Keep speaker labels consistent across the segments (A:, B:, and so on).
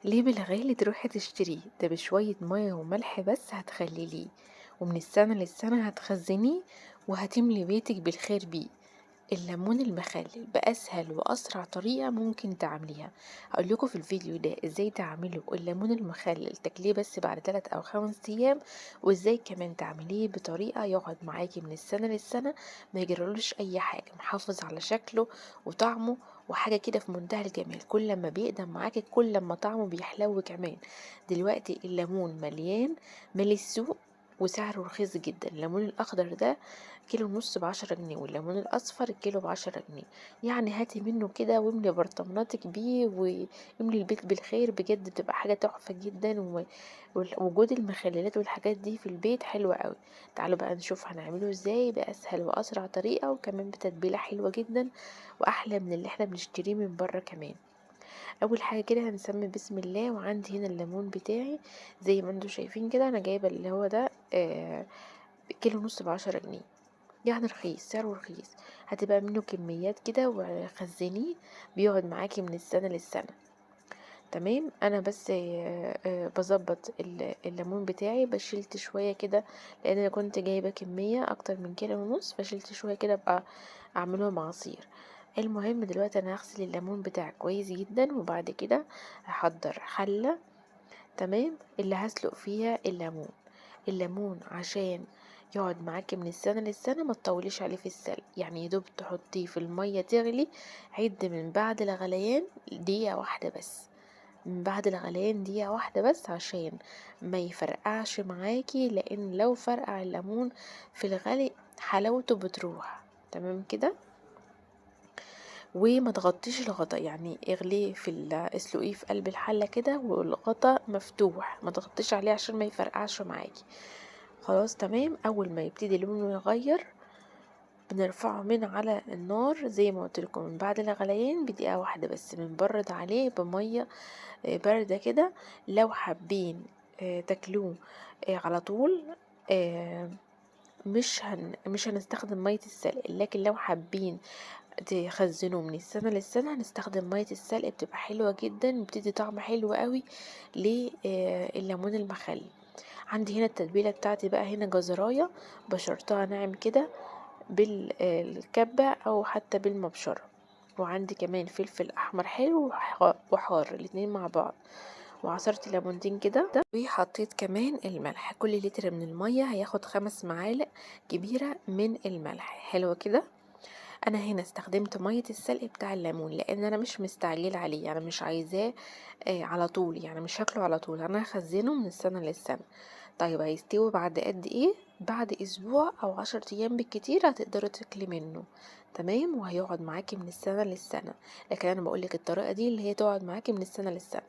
A: ليه بالغالي تروحي تشتريه؟ ده بشوية مية وملح بس هتخلليه، ومن السنة للسنة هتخزنيه، وهتملي بيتك بالخير بيه. الليمون المخلل بأسهل وأسرع طريقة ممكن تعمليها. هقول لكم في الفيديو ده ازاي تعملوا الليمون المخلل تاكليه بس بعد 3 أو 5 أيام، وازاي كمان تعمليه بطريقة يقعد معاكي من السنة للسنة، ما يجرالوش أي حاجة، محافظ على شكله وطعمه، وحاجة كده في منتهى الجمال. كل ما بيقدم معاكي كل ما طعمه بيحلو كمان. دلوقتي الليمون مليان، مالي السوق، وسعره رخيص جدا. الليمون الأخضر ده كيلو ونص ب10 جنيه، والليمون الأصفر الكيلو ب10 جنيه. يعني هاتي منه كده واملي برطماناتك بيه، واملي البيت بالخير. بجد بتبقى حاجة تحفة جدا، ووجود المخللات والحاجات دي في البيت حلوة قوي. تعالوا بقى نشوف هنعمله ازاي بأسهل وأسرع طريقة، وكمان بتتبيلة حلوة جدا، وأحلى من اللي احنا بنشتريه من بره كمان. أول حاجة كده هنسمي بسم الله. وعندي هنا الليمون بتاعي زي ما انتوا شايفين كده، أنا جايبة اللي هو ده كيلو ونص ب10 جنيه، يعني رخيص، سعره رخيص. هتبقى منه كميات كده وخزنيه، بيقعد معاكي من السنة للسنة. تمام. انا بس بظبط الليمون بتاعي، بشيلت شوية كده، لان انا كنت جايبة كمية اكتر من كيلو ونص، فشيلت شوية كده بقى اعملهم عصير. المهم دلوقتي انا هغسل الليمون بتاعي كويس جدا، وبعد كده هحضر حلة. تمام. اللي هسلق فيها الليمون عشان يقعد معاكي من السنة للسنة، ما تطوليش عليه في السلق، يعني يدوب تحطيه في المية تغلي. عد من بعد الغليان دقيقة واحدة بس، من بعد الغليان دقيقة واحدة بس، عشان ما يفرقعش معاكي، لان لو فرقع الليمون في الغلي حلاوته بتروح. تمام كده. وما تغطيش الغطا، يعني اغليه اسلقيه في قلب الحلة كده والغطا مفتوح، ما تغطيش عليه عشان ما يفرقعش معاكي. خلاص تمام. اول ما يبتدي لونه يغير بنرفعه من على النار زي ما قلت لكم، من بعد الغليان بدقيقة واحدة بس، بنبرد عليه بمية باردة كده. لو حابين تاكلوه على طول، آه، مش هنستخدم مية السلق، لكن لو حابين تخزنوه من السنة للسنة هنستخدم مية السلق، بتبقى حلوة جدا، بتدي طعم حلو قوي لليمون المخلل. عندي هنا التتبيلة بتاعتي بقى، هنا جزراية بشرتها ناعم كده بالكبة او حتى بالمبشرة، وعندي كمان فلفل احمر حلو وحار الاتنين مع بعض، وعصرت ليمونتين كده. وحطيت كمان الملح، كل لتر من المية هياخد 5 معالق كبيرة من الملح. حلو كده. انا هنا استخدمت مية السلق بتاع الليمون، لان انا مش مستعجله عليه، يعني مش عايزاه على طول، يعني مش هاكله على طول، انا هخزنه من السنة للسنة. طيب هيستوي بعد قد ايه؟ بعد اسبوع او 10 ايام بالكتير هتقدروا تاكلي منه. تمام. وهيقعد معاكي من السنة للسنة، لكن انا بقولك الطريقة دي اللي هي تقعد معاكي من السنة للسنة.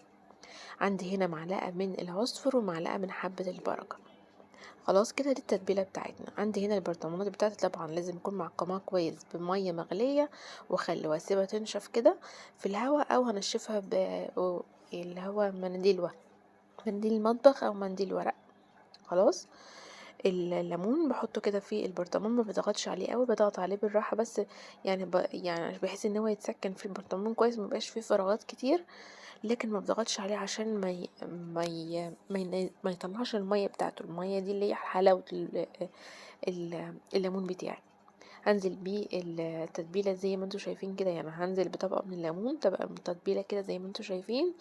A: عندي هنا معلقة من العصفر ومعلقة من حبة البركة. خلاص كده، دي التتبيله بتاعتنا. عندي هنا البرطمانات بتاعتي، طبعا لازم اكون معقماها كويس بميه مغليه وخل، واسيبها تنشف كده في الهواء، او هنشفها اللي هو منديل المطبخ او منديل ورق. خلاص. الليمون بحطه كده في البرطمان، ما بضغطش عليه قوي، بضغط عليه بالراحه بس، يعني يعني بحيث ان هو يتسكن في البرطمان كويس، ما يبقاش فيه فراغات كتير، لكن ما بضغطش عليه عشان ما يطلعش الميه بتاعته، الميه دي اللي هي حلاوه الليمون بتاعي. هنزل بيه التتبيله زي ما انتوا شايفين كده، يعني هنزل بطبقه من الليمون، طبقه من التتبيله كده زي ما انتوا شايفين.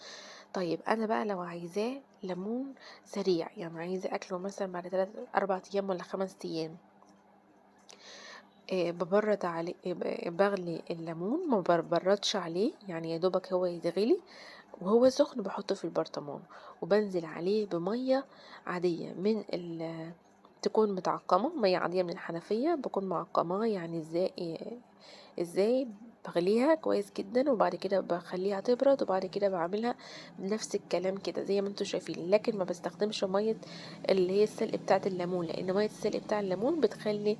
A: طيب انا بقى لو عايزاه ليمون سريع، يعني عايزه اكله مثلا بعد 3 4 ايام ولا 5 ايام، ببرد عليه، بغلي الليمون، ما ببردش عليه، يعني يا دوبك هو يتغلي وهو سخن بحطه في البرطمان، وبنزل عليه بمية عادية تكون متعقمة، مية عادية من الحنفية، بكون معقمة. يعني ازاي بغليها كويس جدا، وبعد كده بخليها تبرد، وبعد كده بعملها نفس الكلام كده زي ما انتوا شايفين، لكن ما بستخدمش مية اللي هي السلق بتاعة الليمون، لان مية السلق بتاع الليمون بتخلي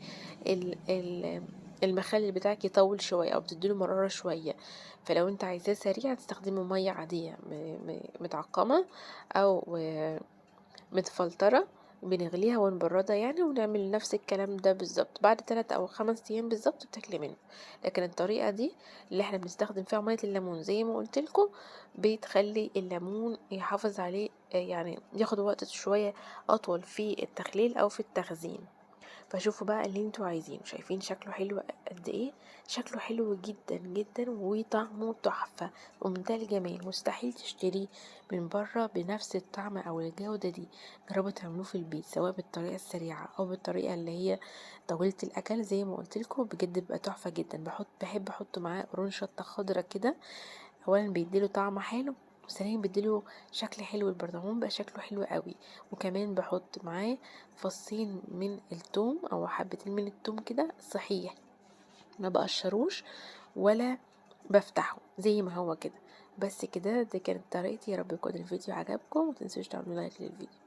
A: المخلل بتاعك يطول شوية، او بتديله مرارة شوية. فلو انت عايزاه سريع تستخدمه مية عادية متعقمة، او متفلترة، بنغليها ونبردها يعني، ونعمل نفس الكلام ده بالظبط بعد 3 أو 5 أيام بالظبط بتاكلي منه. لكن الطريقة دي اللي احنا بنستخدم فيها مية الليمون زي ما قلتلكوا بتخلي الليمون يحافظ عليه، يعني ياخد وقت شوية أطول في التخليل أو في التخزين. فشوفوا بقى اللي انتوا عايزينه، شايفين شكله حلو قد ايه؟ شكله حلو جدا جدا وطعمه تحفة ومنتهى الجمال، مستحيل تشتريه من بره بنفس الطعم او الجودة دي. جربوا تعملوه في البيت سواء بالطريقة السريعة او بالطريقة اللي هي طويلة الاكل زي ما قلتلكوا، بجد بيبقى تحفة جدا. بحب احط معاه قرون شطة خضرا كده، اولا بيديله طعم حلو، وثانيا بيديله شكل حلو، البرطمان بقى شكله حلو قوي. وكمان بحط معاه فصين من التوم او حبتين من التوم كده صحيح، ما بقشروش ولا بفتحه زي ما هو كده. بس كده، دي كانت طريقتي. يا رب يكون الفيديو عجبكم، ومتنسوش تعملوا لايك للفيديو.